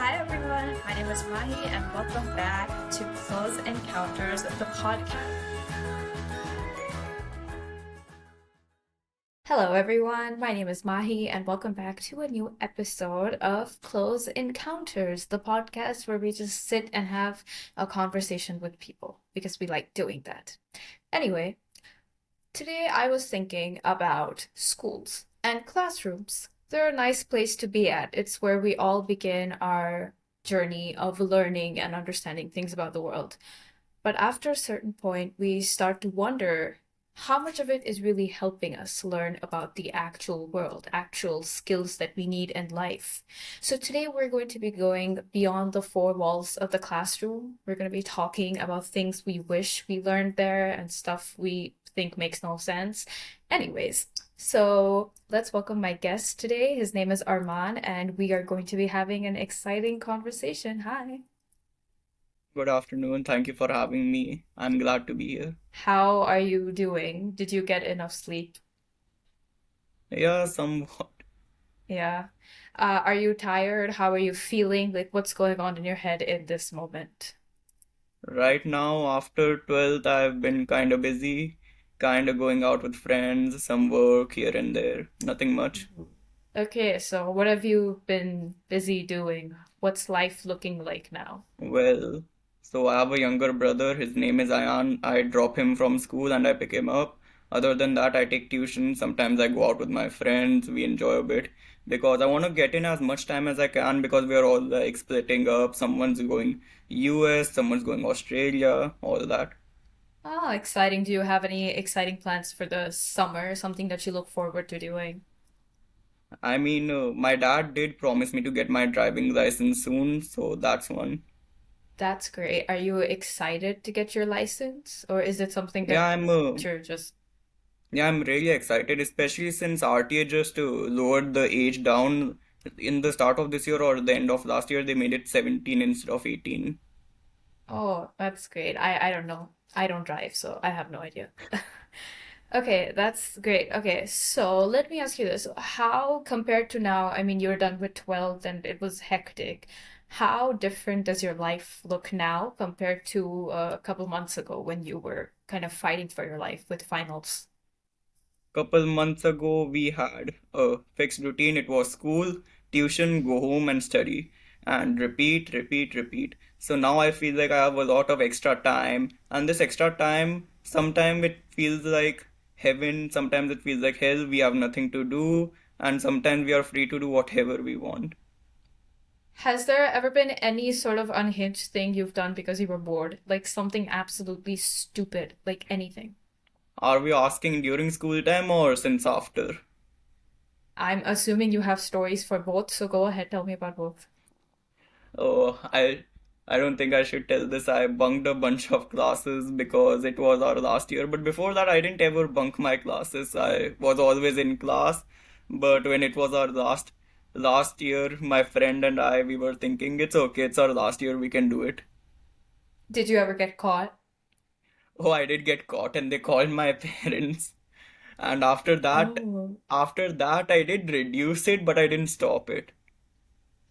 Hi everyone, my name is Mahi and welcome back to Close Encounters, the podcast. Hello everyone, my name is Mahi and welcome back to a new episode of Close Encounters, the podcast where we just sit and have a conversation with people because we like doing that. Anyway, today I was thinking about schools and classrooms. They're a nice place to be at. It's where we all begin our journey of learning and understanding things about the world. But after a certain point, we start to wonder how much of it is really helping us learn about the actual world, actual skills that we need in life. So today we're going to be going beyond the four walls of the classroom. We're going to be talking about things we wish we learned there and stuff we think makes no sense. Anyways, so let's welcome my guest today. His name is Armaan, and we are going to be having an exciting conversation. Hi. Good afternoon. Thank you for having me. I'm glad to be here. How are you doing? Did you get enough sleep? Yeah, somewhat. Yeah. Are you tired? How are you feeling? Like, what's going on in your head in this moment? Right now, after 12th, I've been kind of busy, kind of going out with friends, some work here and there. Nothing much. Okay, so what have you been busy doing? What's life looking like now? Well, so I have a younger brother. His name is Ayan. I drop him from school and I pick him up. Other than that, I take tuition. Sometimes I go out with my friends. We enjoy a bit because I want to get in as much time as I can because we are all like splitting up. Someone's going US, someone's going Australia, all that. Oh, exciting. Do you have any exciting plans for the summer? Something that you look forward to doing? My dad did promise me to get my driving license soon, so that's one. That's great. Are you excited to get your license, or is it something Yeah, that I'm uh, you're just Yeah, I'm really excited, especially since RTA just lowered the age down in the start of this year or the end of last year. They made it 17 instead of 18. Oh, that's great. I don't know. I don't drive, so I have no idea. Okay, that's great. Okay, so let me ask you this. How compared to now, I mean, you're done with 12 and it was hectic. How different does your life look now compared to a couple months ago when you were kind of fighting for your life with finals? Couple months ago, we had a fixed routine. It was school, tuition, go home and study, and repeat, repeat, repeat. So now I feel like I have a lot of extra time, and this extra time, sometimes it feels like heaven, sometimes it feels like hell. We have nothing to do, and sometimes we are free to do whatever we want. Has there ever been any sort of unhinged thing you've done because you were bored? Like something absolutely stupid, like anything? Are we asking during school time or since after? I'm assuming you have stories for both, so go ahead, tell me about both. Oh, I don't think I should tell this. I bunked a bunch of classes because it was our last year. But before that, I didn't ever bunk my classes. I was always in class. But when it was our last year, my friend and I, we were thinking it's okay, it's our last year, we can do it. Did you ever get caught? Oh, I did get caught and they called my parents. And Oh. after that, I did reduce it, but I didn't stop it.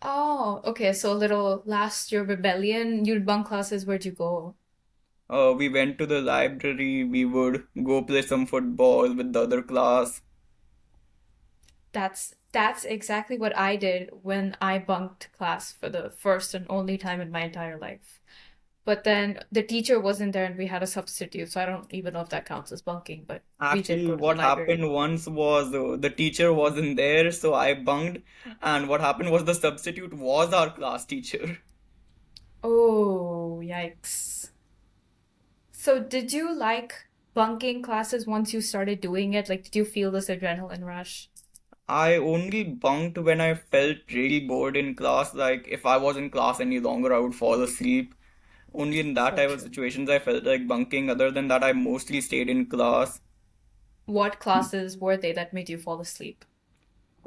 Oh, okay. So a little last year rebellion. You'd bunk classes. Where'd you go? We went to the library, we would go play some football with the other class. That's exactly what I did when I bunked class for the first and only time in my entire life. But then the teacher wasn't there and we had a substitute, so I don't even know if that counts as bunking, but we did Actually, go to the what library. happened once was the teacher wasn't there, so I bunked. And what happened was the substitute was our class teacher. Oh, yikes. So did you like bunking classes once you started doing it? Like, did you feel this adrenaline rush? I only bunked when I felt really bored in class. Like, if I was in class any longer, I would fall asleep. Only in that So type of true. situations I felt like bunking. Other than that, I mostly stayed in class. What classes were they that made you fall asleep?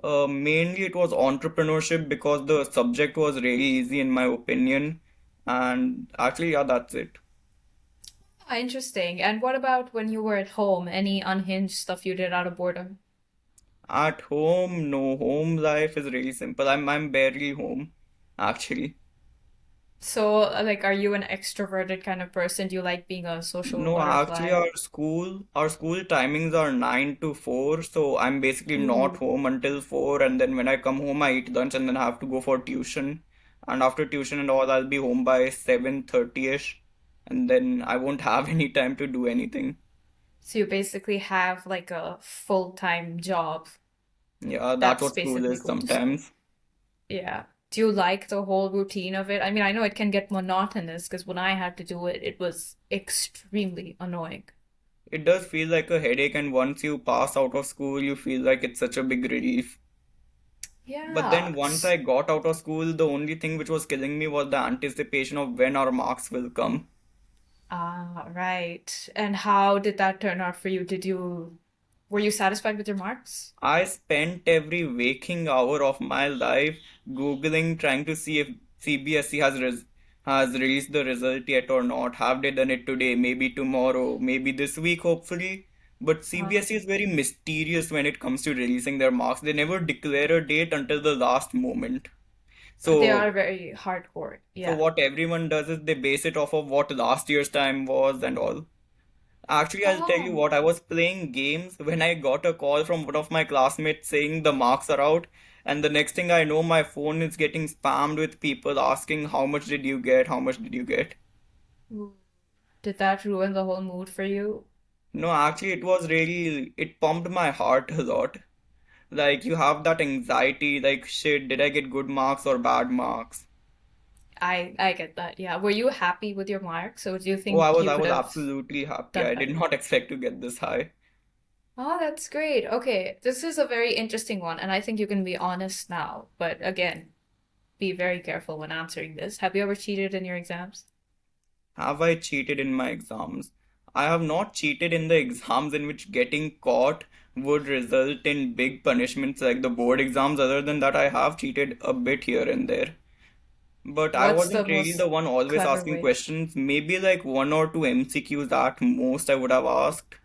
Mainly it was entrepreneurship because the subject was really easy in my opinion. And actually, yeah, that's it. Ah, interesting. And what about when you were at home? Any unhinged stuff you did out of boredom? At home, no, home life is really simple. I'm barely home. actually. So, like, are you an extroverted kind of person? Do you like being a social No, actually, butterfly? our school timings are 9 to 4, so I'm basically not Ooh. home until 4, and then when I come home, I eat lunch and then I have to go for tuition. And after tuition and all, I'll be home by 7:30ish, and then I won't have any time to do anything. So you basically have like a full-time job. Yeah, that's That's what school basically is going to school. sometimes. Yeah. Do you like the whole routine of it? I mean, I know it can get monotonous because when I had to do it, it was extremely annoying. It does feel like a headache, and once you pass out of school, you feel like it's such a big relief. But Yeah. then once I got out of school, the only thing which was killing me was the anticipation of when our marks will come. Ah, right. And how did that turn out for you? Were you satisfied with your marks? I spent every waking hour of my life Googling, trying to see if CBSE has released the result yet or not. Have they done it today? Maybe tomorrow? Maybe this week, hopefully. But Uh, CBSE is very mysterious when it comes to releasing their marks. They never declare a date until the last moment. they So are very hardcore. So Yeah. what everyone does is they base it off of what last year's time was and all. Actually, I'll tell you Oh. what, I was playing games when I got a call from one of my classmates saying the marks are out, and the next thing I know, my phone is getting spammed with people asking how much did you get, how much did you get. Ooh. Did that ruin the whole mood for you? No, actually, it pumped my heart a lot. Like, you have that anxiety, like, shit, did I get good marks or bad marks? I get that. Yeah. Were you happy with your marks, or do you Oh, think you I could was have absolutely happy. done I did better? not expect to get this high. Oh, that's great. Okay, this is a very interesting one, and I think you can be honest now. But again, be very careful when answering this. Have you ever cheated in your exams? Have I cheated in my exams? I have not cheated in the exams in which getting caught would result in big punishments like the board exams. Other than that, I have cheated a bit here and there. But I What's the wasn't really the most one always clever asking way? questions. Maybe like one or two MCQs at most I would have asked.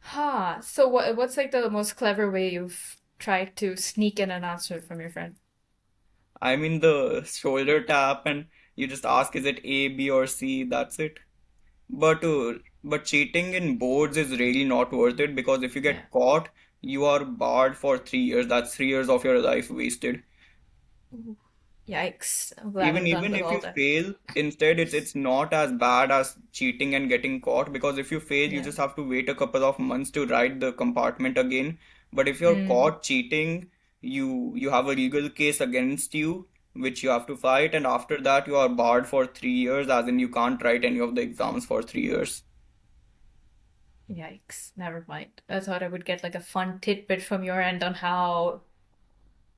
Huh. So what's like the most clever way you've tried to sneak in an answer from your friend? I mean the shoulder tap and you just ask is it A, B or C, that's it. But cheating in boards is really not worth it because if you Yeah. get caught, you are barred for 3 years. That's 3 years of your life wasted. Ooh. Yikes. I'm glad Even I'm done even with if all you that. fail, instead it's not as bad as cheating and getting caught because if you fail, you Yeah. just have to wait a couple of months to write the compartment again. But if you're Mm. caught cheating, you have a legal case against you which you have to fight, and after that you are barred for 3 years, as in you can't write any of the exams for 3 years. Yikes. Never mind. I thought I would get like a fun tidbit from your end on how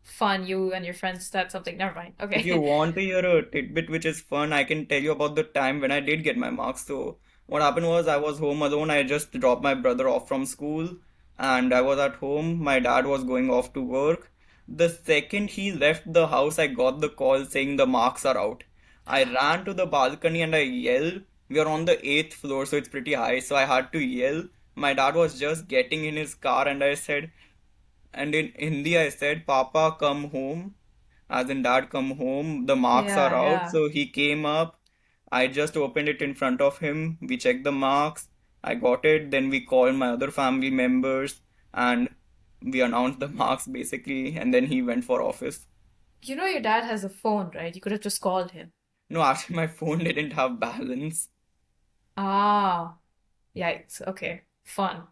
fun you and your friends said something. Never mind. If you Okay. want to hear a tidbit which is fun, I can tell you about the time when I did get my marks. So, what happened was I was home alone. I just dropped my brother off from school and I was at home. My dad was going off to work. The second he left the house, I got the call saying the marks are out. I ran to the balcony and I yelled. We are on the eighth floor, so it's pretty high. So I had to yell. My dad was just getting in his car and I said, and in Hindi I said, Papa, come home, as in dad come home, the marks are Yeah, out. yeah. So he came up, I just opened it in front of him, we checked the marks, I got it, then we called my other family members and we announced the marks basically, and then he went for office. You know your dad has a phone, right? You could have just called him. No, actually my phone didn't have balance. Ah, yikes. Okay. Fun.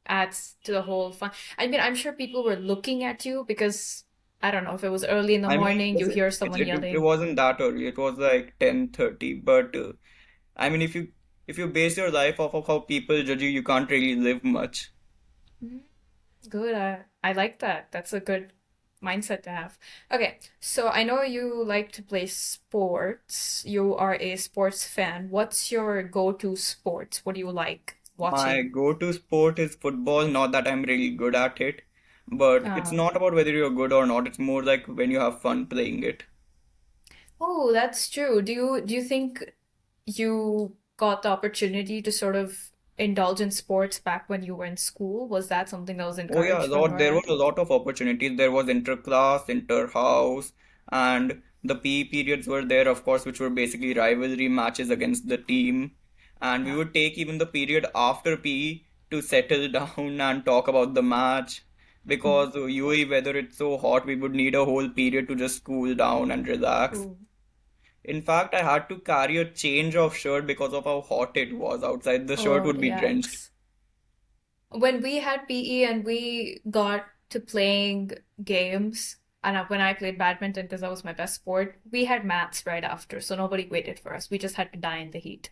Adds to the whole fun. I mean, I'm sure people were looking at you because I don't know if it was early in the I mean, morning, you hear someone it yelling. wasn't that early. It was like 10:30. But I mean, if you base your life off of how people judge you, you can't really live much. Mm, good. I like that. That's a good mindset to have. Okay, so I know you like to play sports. You are a sports fan. What's your go-to sports? What do you like My watching? go-to sport is football, not that I'm really good at it, but it's Uh, not about whether you're good or not. It's more like when you have fun playing it. oh, that's true. Do you think you got the opportunity to sort of indulge in sports back when you were in school? Was that something that was Oh yeah, encouraged from your there was end? a lot of opportunities. There was inter-class, inter-house, and the PE periods were there, of course, which were basically rivalry matches against the team. And we Yeah. would take even the period after PE to settle down and talk about the match. Mm. Because UAE weather it's so hot, we would need a whole period to just cool down and relax. Ooh. In fact, I had to carry a change of shirt because of how hot it was outside. The shirt Oh, would be drenched. yikes. When we had PE and we got to playing games, and when I played badminton because that was my best sport, we had mats right after, so nobody waited for us. We just had to die in the heat.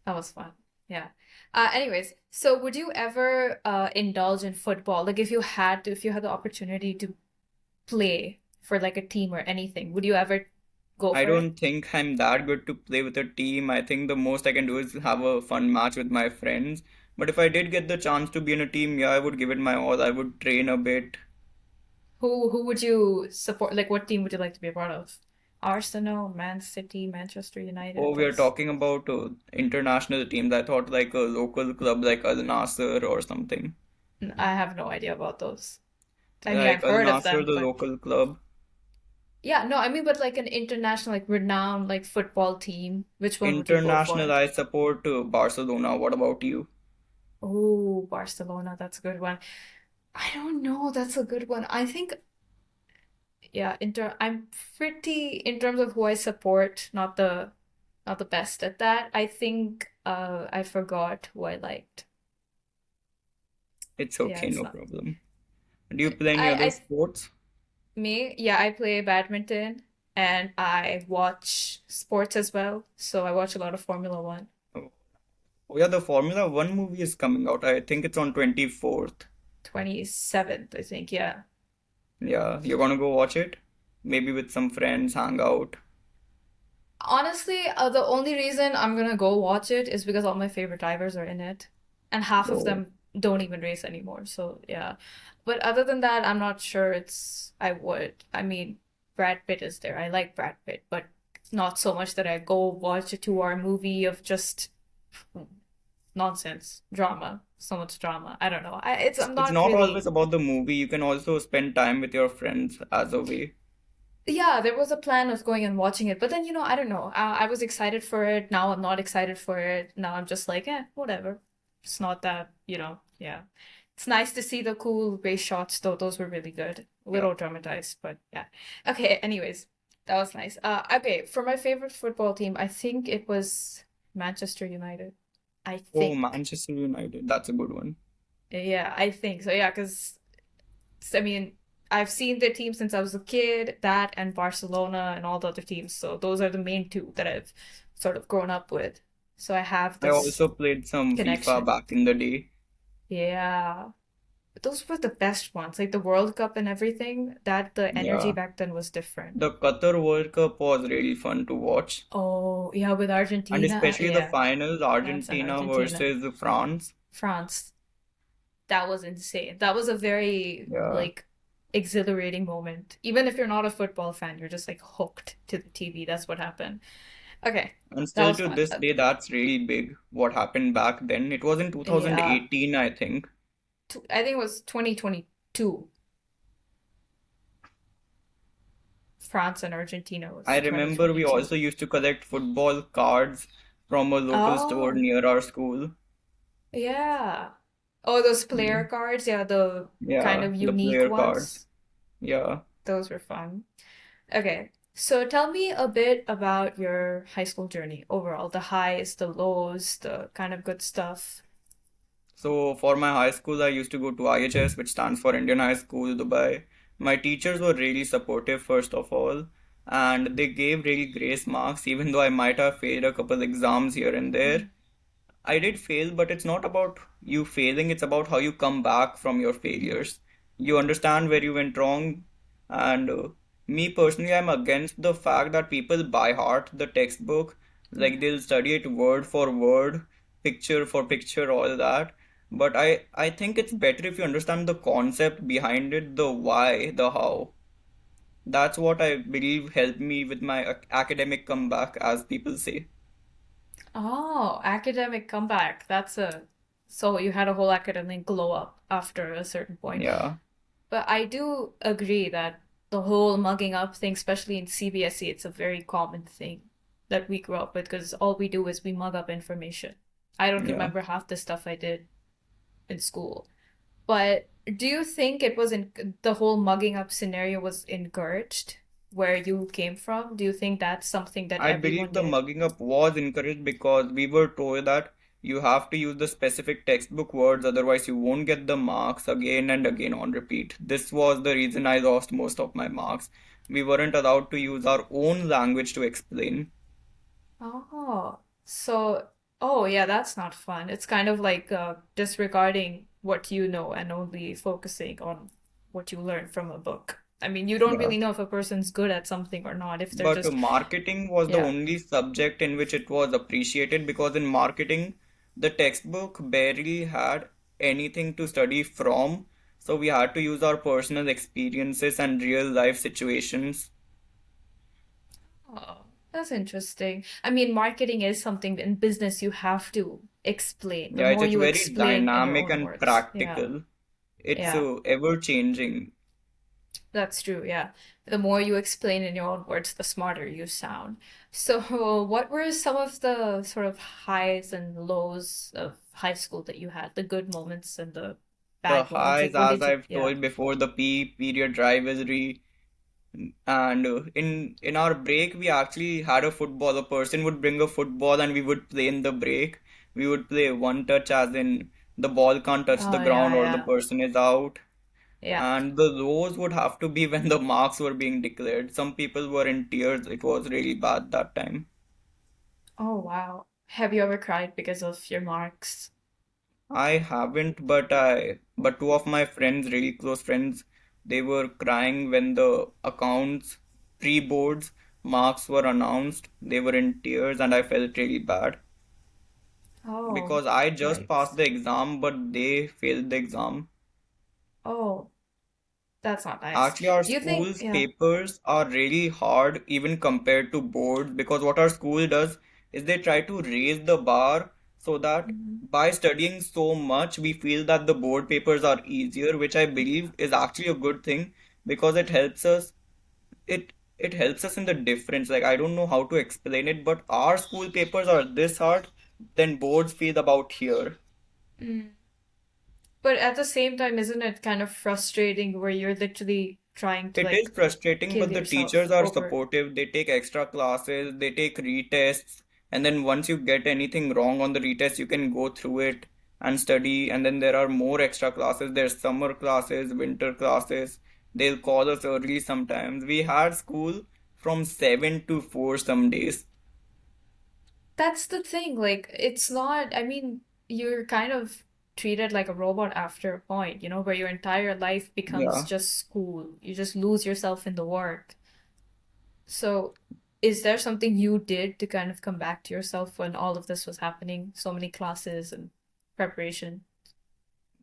That was fun. Yeah. Anyways, so would you ever indulge in football? Like if you had the opportunity to play for like a team or anything, would you ever go I for it? don't think I'm that good to play with a team. I think the most I can do is have a fun match with my friends. But if I did get the chance to be in a team, yeah, I would give it my all. I would train a bit. Who would you support? Like what team would you like to be a part of? Arsenal, Man City, Manchester Oh, United. we are What's talking about international teams. I thought like a local club like Al Nassr or something. I have no idea about those. I mean, Like I've Al heard of Nassr, them, the but local club. yeah, no, I mean, but like an international, like renowned, like football team, which one would you go International, for? I support Barcelona. What about you? Oh, Barcelona, that's a good one. I don't know, that's a good one. I think, yeah, I'm pretty in terms of who I support, not the best at that. I think I forgot who I liked. It's Yeah, okay, it's no not. problem. Do you play any other I sports? Me, yeah, I play badminton and I watch sports as well. So I watch a lot of Formula One. Oh, oh yeah, the Formula One movie is coming out. I think it's on 24th. 27th, I think, yeah. Yeah, you're gonna go watch it? Maybe with some friends, hang out. Honestly, the only reason I'm gonna go watch it is because all my favorite drivers are in it, and half of Oh, them don't even race anymore. So yeah, but other than that, I'm not sure it's I would. I mean, Brad Pitt is there. I like Brad Pitt, but not so much that I go watch a 2 hour movie of just nonsense drama. So much drama. I don't know. I'm it's not not always really. about the movie. You can also spend time with your friends as a way. Yeah, there was a plan of going and watching it, but then I don't know. I was excited for it. Now I'm not excited for it. Now I'm just like, whatever. It's not that, yeah. It's nice to see the cool race shots, though. Those were really good. A Yeah. little dramatized, but yeah. Okay, anyways, that was nice. Okay, for my favorite football team, I think it was Manchester United. I Oh, think. Manchester United. That's a good one. Yeah, I think so. Yeah, because I mean, I've seen their team since I was a kid, that and Barcelona and all the other teams. So those are the main two that I've sort of grown up with. So I have I this also played some FIFA connection. back in the day. Yeah. Those were the best ones. Like the World Cup and everything, that the energy Yeah. back then was different. The Qatar World Cup was really fun to watch. Oh, yeah, with And Argentina. especially the Yeah, finals, France and Argentina Argentina. versus France. France. That was insane. That was a very Yeah. like exhilarating moment. Even if you're not a football fan, you're just like hooked to the TV. That's what happened. Okay, And that still was to fun. this day, that's really big what happened back then. It was in Yeah, 2018, I think. I think it was 2022. France and Argentina I was remember we 2022. also used to collect football cards from a local store Oh, near our school. yeah. Oh, those player Yeah, cards. Yeah, the kind yeah, of the unique player cards. ones. Yeah. Those were fun. Okay, so tell me a bit about your high school journey overall, the highs, the lows, the kind of good stuff. So for my high school, I used to go to IHS, which stands for Indian High School, Dubai. My teachers were really supportive, first of all, and they gave really grace marks, even though I might have failed a couple exams here and there. Mm. I did fail, but it's not about you failing, it's about how you come back from your failures. You understand where you went wrong, and me personally, I'm against the fact that people by heart the textbook, like Yeah. they'll study it word for word, picture for picture, all that. But I think it's better if you understand the concept behind it, the why, the how. That's what I believe helped me with my academic comeback, as people say. Oh, academic comeback. So you had a whole academic glow up after a certain point. Yeah. But I do agree that the whole mugging up thing, especially in CBSE, it's a very common thing that we grew up with because all we do is we mug up information. I don't Yeah. remember half the stuff I did in school. But do you think it was in the whole mugging up scenario was encouraged where you came from? Do you think that's something that I everyone believe the did? mugging up was encouraged because we were told that you have to use the specific textbook words, otherwise you won't get the marks again and again on repeat. This was the reason I lost most of my marks. We weren't allowed to use our own language to explain. Oh, so, oh yeah, that's not fun. It's kind of like disregarding what you know and only focusing on what you learn from a book. I mean, you don't Yeah. really know if a person's good at something or not, if they're But just, marketing was the yeah. only subject in which it was appreciated because in marketing, the textbook barely had anything to study from. So we had to use our personal experiences and real life situations. Oh, that's interesting. I mean, marketing is something in business you have to explain. The Yeah, more it's you very explain in your dynamic own and words. Yeah, practical. It's yeah. ever changing. That's true, yeah. The more you explain in your own words, the smarter you sound. So, what were some of the sort of highs and lows of high school that you had? The good moments and the The bad moments? highs, Like, what as did you, I've yeah. told before, the P period rivalry. And in our break, we actually had a football. A person would bring a football, and we would play in the break. We would play one touch, as in the ball can't touch the Oh, yeah, ground or the yeah, person is out. yeah. And the lows would have to be when the marks were being declared. Some people were in tears. It was really bad that time. Oh, wow. Have you ever cried because of your marks? I haven't, but two of my friends, really close friends, they were crying when the accounts pre-boards marks were announced. They were in tears, and I felt really bad Oh, because I just passed yikes. the exam, but they failed the exam. Oh, that's not nice. Actually, our Do you think, school's yeah. papers are really hard even compared to boards because what our school does is they try to raise the bar so that Mhm. by studying so much, we feel that the board papers are easier, which I believe is actually a good thing because it helps us in the difference. Like I don't know how to explain it, but our school papers are this hard, then boards feel about here. Mm. But at the same time, isn't it kind of frustrating where you're literally trying to It is like frustrating, kill but the yourself teachers are over? supportive. They take extra classes, they take retests, and then once you get anything wrong on the retest, you can go through it and study. And then there are more extra classes. There's summer classes, winter classes. They'll call us early sometimes. We had school from 7 to 4 some days. That's the thing. Like, it's not, I mean, you're kind of treated like a robot after a point, where your entire life becomes Yeah. just school. You just lose yourself in the work. So, is there something you did to kind of come back to yourself when all of this was happening? So many classes and preparation.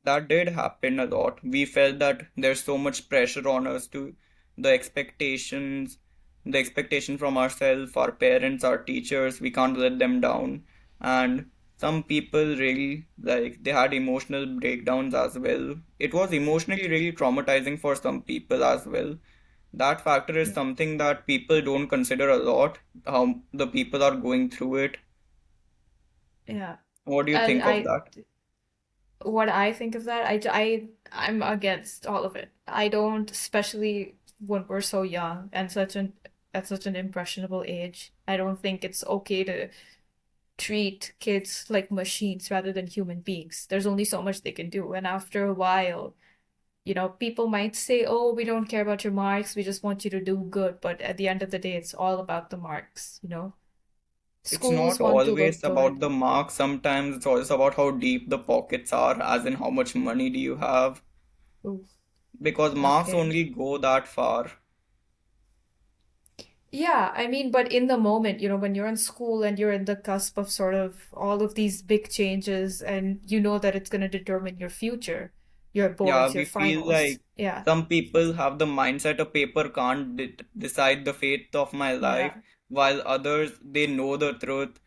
That did happen a lot. We felt that there's so much pressure on us to the expectations, the expectation from ourselves, our parents, our teachers, we can't let them down. And some people really like they had emotional breakdowns as well. It was emotionally really traumatizing for some people as well. That factor is Yeah. something that people don't consider a lot, how the people are going through it. Yeah. What do you And think of I that? what I think of that, I'm against all of it. I don't, especially when we're so young and such an at such an impressionable age. I don't think it's okay to treat kids like machines rather than human beings. There's only so much they can do, and after a while, people might say, "Oh, we don't care about your marks. We just want you to do good." But at the end of the day, it's all about the marks. It's Schools not want to always look about good. the marks. Sometimes it's also about how deep the pockets are, as in how much money do you have. Oof. Because marks Okay. only go that far. Yeah, I mean, but in the moment, when you're in school and you're in the cusp of sort of all of these big changes and you know that it's going to determine your future, your Yeah, boards, your we feel finals. like Yeah, some people have the mindset a paper can't decide the fate of my life, yeah, while others they know the truth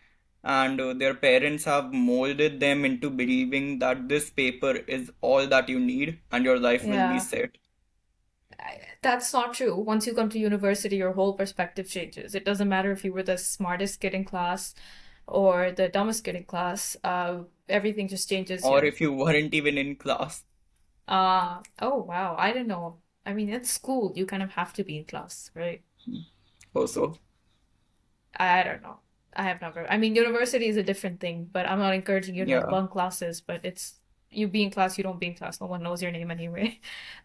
and their parents have molded them into believing that this paper is all that you need and your life will be yeah. set. That's not true. Once you come to university, your whole perspective changes. It doesn't matter if you were the smartest kid in class or the dumbest kid in class. Everything just changes Or here. if you weren't even in class. Oh wow, I don't know. I mean, it's school. You kind of have to be in class, right? Also, I don't know. I have never. I mean, university is a different thing, but I'm not encouraging you to like yeah, bunk classes, but it's you be in class, you don't be in class. No one knows your name anyway.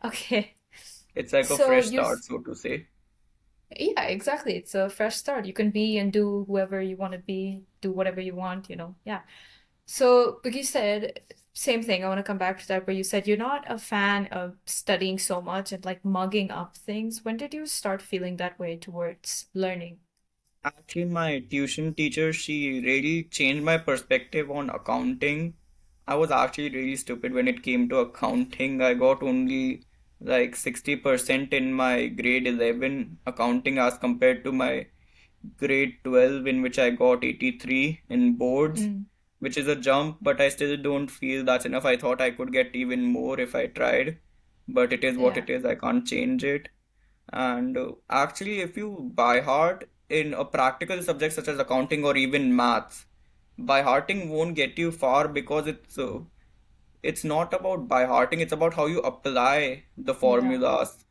Okay. it's like a So fresh you start, so to say. Yeah, exactly. It's a fresh start. You can be and do whoever you want to be, do whatever you want, you know. Yeah. So, but you said same thing. I want to come back to that, where you said you're not a fan of studying so much and like mugging up things. When did you start feeling that way towards learning? Actually, my tuition teacher, she really changed my perspective on accounting. I was actually really stupid when it came to accounting. I got only like 60% in my grade 11 accounting as compared to my grade 12 in which I got 83 in boards, Mm, which is a jump, but I still don't feel that's enough. I thought I could get even more if I tried, but it is what yeah. it is. I can't change it. And actually, if you by heart in a practical subject such as accounting or even maths, by hearting won't get you far because it's not about by hearting, it's about how you apply the Yeah. formulas.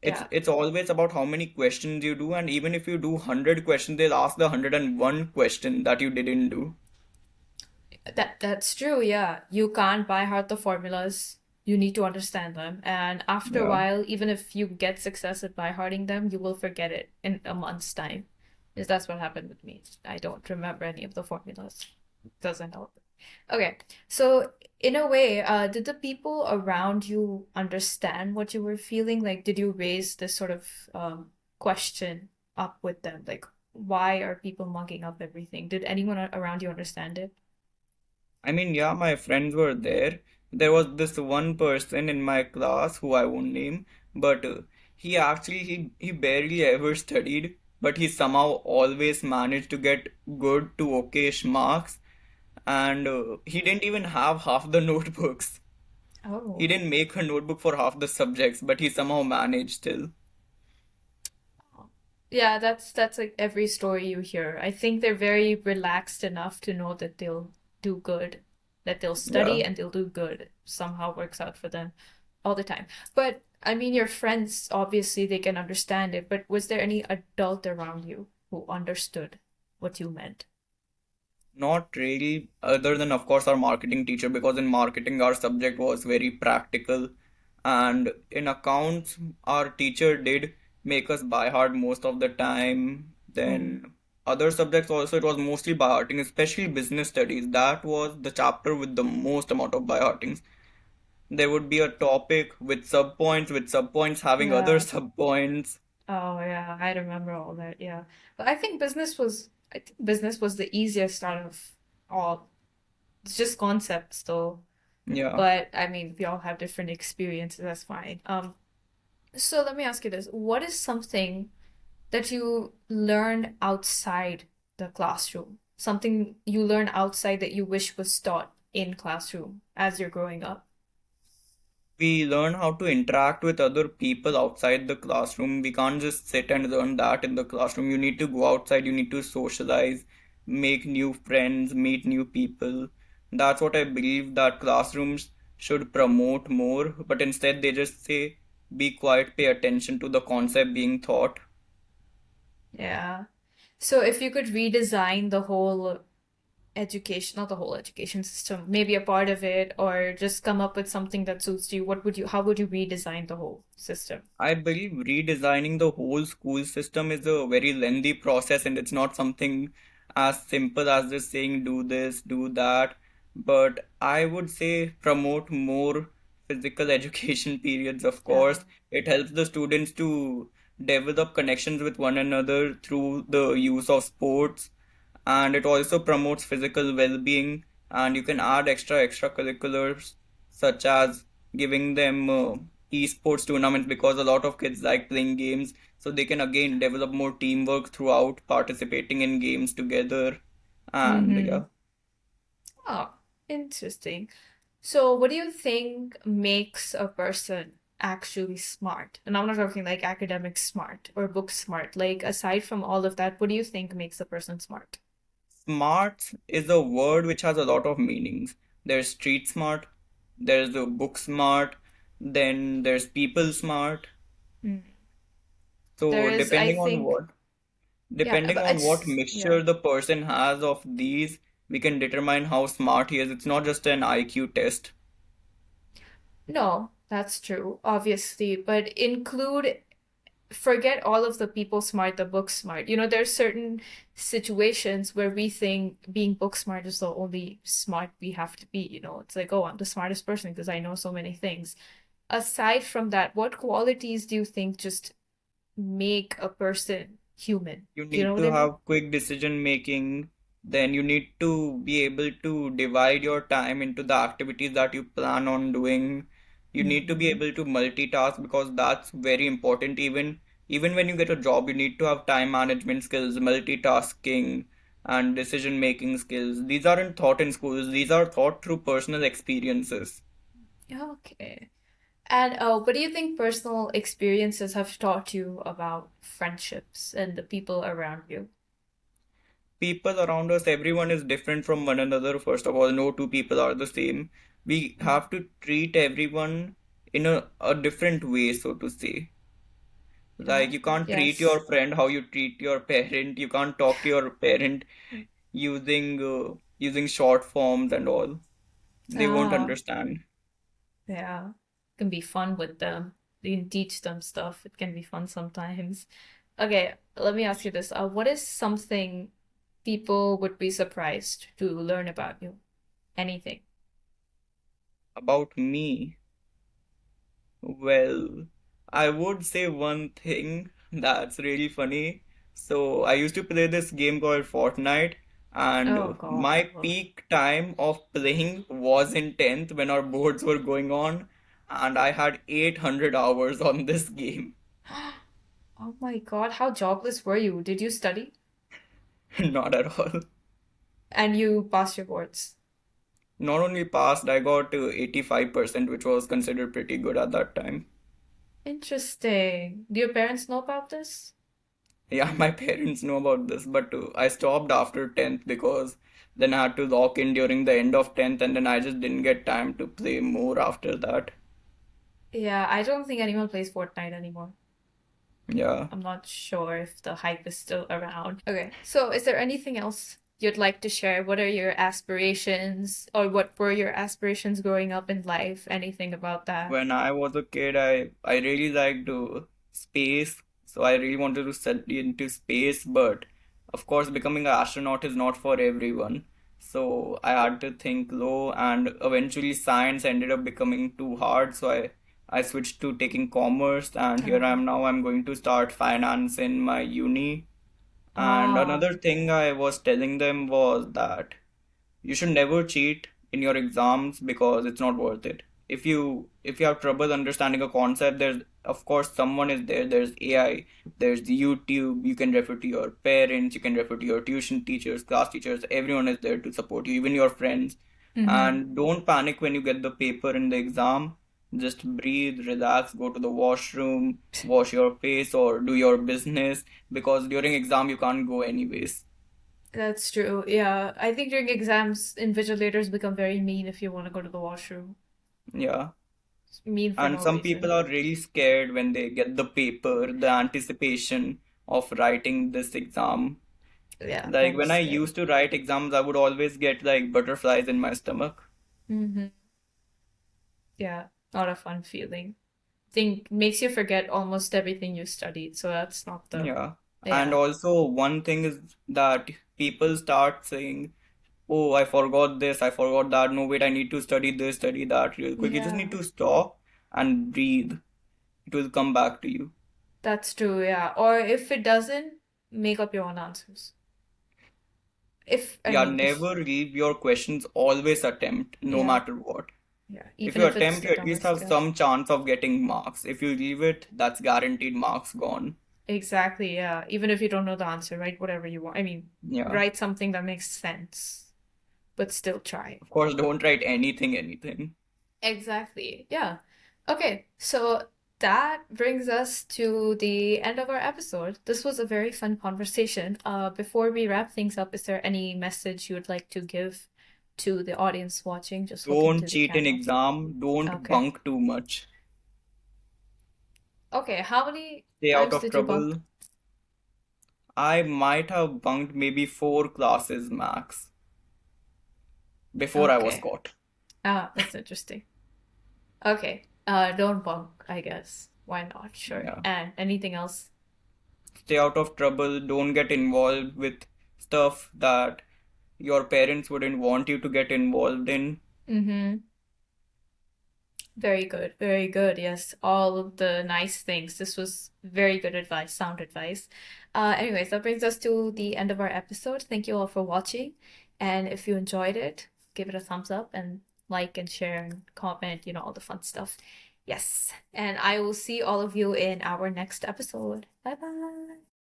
It's Yeah. it's always about how many questions you do, and even if you do 100 questions, they'll ask the 101 question that you didn't do. That's true, yeah. You can't by heart the formulas. You need to understand them. And after a Yeah. while, even if you get success at by hearting them, you will forget it in a month's time. Because that's what happened with me. I don't remember any of the formulas. Doesn't help. Okay. So in a way, did the people around you understand what you were feeling? Like, did you raise this sort of question up with them? Like, why are people mugging up everything? Did anyone around you understand it? I mean, yeah, my friends were there. There was this one person in my class who I won't name, but he barely ever studied, but he somehow always managed to get good to okayish marks, and he didn't even have half the notebooks. He Oh. didn't make a notebook for half the subjects, but he somehow managed still. Yeah, that's like every story you hear. I think they're very relaxed enough to know that they'll do good, that they'll Yeah. study and they'll do good. Somehow works out for them all the time. But I mean, your friends, obviously they can understand it, but was there any adult around you who understood what you meant? Not really, other than, of course, our marketing teacher, because in marketing, our subject was very practical. And in accounts, our teacher did make us by heart most of the time. Mm, Then, other subjects also, it was mostly by hearting, especially business studies. That was the chapter with the most amount of by heartings. There would be a topic with subpoints having other yeah. subpoints. Oh yeah, I remember all that. Yeah. But I think business was the easiest out of all. It's just concepts though. Yeah. But I mean, we all have different experiences. That's fine. So let me ask you this: what is something that you learned outside the classroom? Something you learned outside that you wish was taught in classroom as you're growing up? We learn how to interact with other people outside the classroom. We can't just sit and learn that in the classroom. You need to go outside, you need to socialize, make new friends, meet new people. That's what I believe that classrooms should promote more, but instead they just say, be quiet, pay attention to the concept being taught. Yeah. So if you could redesign the whole education, not the whole education system, maybe a part of it, or just come up with something that suits you, how would you redesign the whole system? I believe redesigning the whole school system is a very lengthy process, and it's not something as simple as just saying do this, do that. But I would say promote more physical education periods, of Yeah. course. It helps the students to develop connections with one another through the use of sports, and it also promotes physical well-being, and you can add extracurriculars such as giving them esports tournaments, because a lot of kids like playing games, so they can again develop more teamwork throughout participating in games together. And Mm-hmm. yeah, Oh, interesting. So what do you think makes a person actually smart? And I'm not talking like academic smart or book smart. Like, aside from all of that, what do you think makes a person smart? Smart is a word which has a lot of meanings. There's street smart, there's the book smart, then there's people smart. Hmm. There So is, I think, yeah, depending but on what yeah. mixture the person has of these, we can determine how smart he is. It's not just an IQ test. No, that's true, obviously, but forget all of the people smart, the book smart. There's certain situations where we think being book smart is the only smart we have to be. It's like, oh, I'm the smartest person because I know so many things. Aside from that, what qualities do you think just make a person human? You Do you know need what to I mean? have quick decision making. Then you need to be able to divide your time into the activities that you plan on doing. You need to be Mm-hmm. able to multitask because that's very important. Even when you get a job, you need to have time management skills, multitasking, and decision making skills. These aren't taught in schools. These are taught through personal experiences. Okay. And what do you think personal experiences have taught you about friendships and the people around you? People around us, everyone is different from one another. First of all, no two people are the same. We Mm. have to treat everyone in a different way, so to say. Like, Oh, you can't treat your yes. friend how you treat your parent. You can't talk to your parent using short forms and all. They won't Ah, understand. yeah. It can be fun with them. You can teach them stuff. It can be fun sometimes. Okay, let me ask you this. What is something people would be surprised to learn about you? Anything. About me, well, I would say one thing that's really funny. So, I used to play this game called Fortnite, and Oh my God. peak time of playing was in 10th when our boards were going on, and I had 800 hours on this game. Oh my God, how jobless were you? Did you study? Not at all. And you passed your boards. Not only passed, I got 85%, which was considered pretty good at that time. Interesting. Do your parents know about this? Yeah, my parents know about this, but I stopped after 10th because then I had to lock in during the end of 10th, and then I just didn't get time to play more after that. Yeah, I don't think anyone plays Fortnite anymore. Yeah. I'm not sure if the hype is still around. Okay, so is there anything else you'd like to share? What are your aspirations, or what were your aspirations growing up in life? Anything about that? When I was a kid, I really liked space, so I really wanted to study into space. But of course, becoming an astronaut is not for everyone. So I had to think low, and eventually science ended up becoming too hard. So I switched to taking commerce, and here I Oh. am now. I'm going to start finance in my uni. And Ah. another thing I was telling them was that you should never cheat in your exams because it's not worth it. If you have trouble understanding a concept, there's of course someone is there. There's AI, there's YouTube. You can refer to your parents, you can refer to your tuition teachers, class teachers. Everyone is there to support you, even your friends. Mm-hmm. And don't panic when you get the paper in the exam. Just breathe, relax, go to the washroom, wash your face, or do your business because during exam you can't go anyways. That's true. Yeah, I think during exams, invigilators become very mean if you want to go to the washroom. Yeah. It's mean for And no some people reason. are really scared when they get the paper, the anticipation of writing this exam. Yeah, Like that is when I scary. used to write exams, I would always get like butterflies in my stomach. Mm-hmm. Yeah, not a fun feeling. Think makes you forget almost everything you studied, so that's not the. Yeah. And Yeah. also, one thing is that people start saying, oh, I forgot this, I forgot that. No, wait, I need to study this, study that real quick. You just Yeah, need to stop and breathe. It will come back to you. that's true, yeah. Or if it doesn't, make up your own answers. I Yeah, mean, if, never leave your questions, always attempt, no yeah, matter what. yeah, If even you if it's attempt, the you at least dumbest have guess. some chance of getting marks. If you leave it, that's guaranteed marks gone. Exactly, yeah. Even if you don't know the answer, write whatever you want. I mean, Yeah. write something that makes sense, but still try. Of course, don't write anything. Exactly, yeah. Okay, so that brings us to the end of our episode. This was a very fun conversation. Before we wrap things up, is there any message you would like to give to the audience watching? Just look Don't into the cheat in camera. exam, don't Okay. bunk too much. Okay, how many Stay out times of did you bunk? trouble. I might have bunked maybe 4 classes max before I was Okay. caught. Ah, that's interesting. Okay. Don't bunk, I guess. Why not? Sure. Yeah. And anything else? Stay out of trouble. Don't get involved with stuff that your parents wouldn't want you to get involved in. Mm-hmm. Very good, very good. Yes, all of the nice things. This was very good advice, sound advice. Anyways, that brings us to the end of our episode. Thank you all for watching. And if you enjoyed it, give it a thumbs up and like and share and comment, all the fun stuff. Yes. And I will see all of you in our next episode. Bye bye.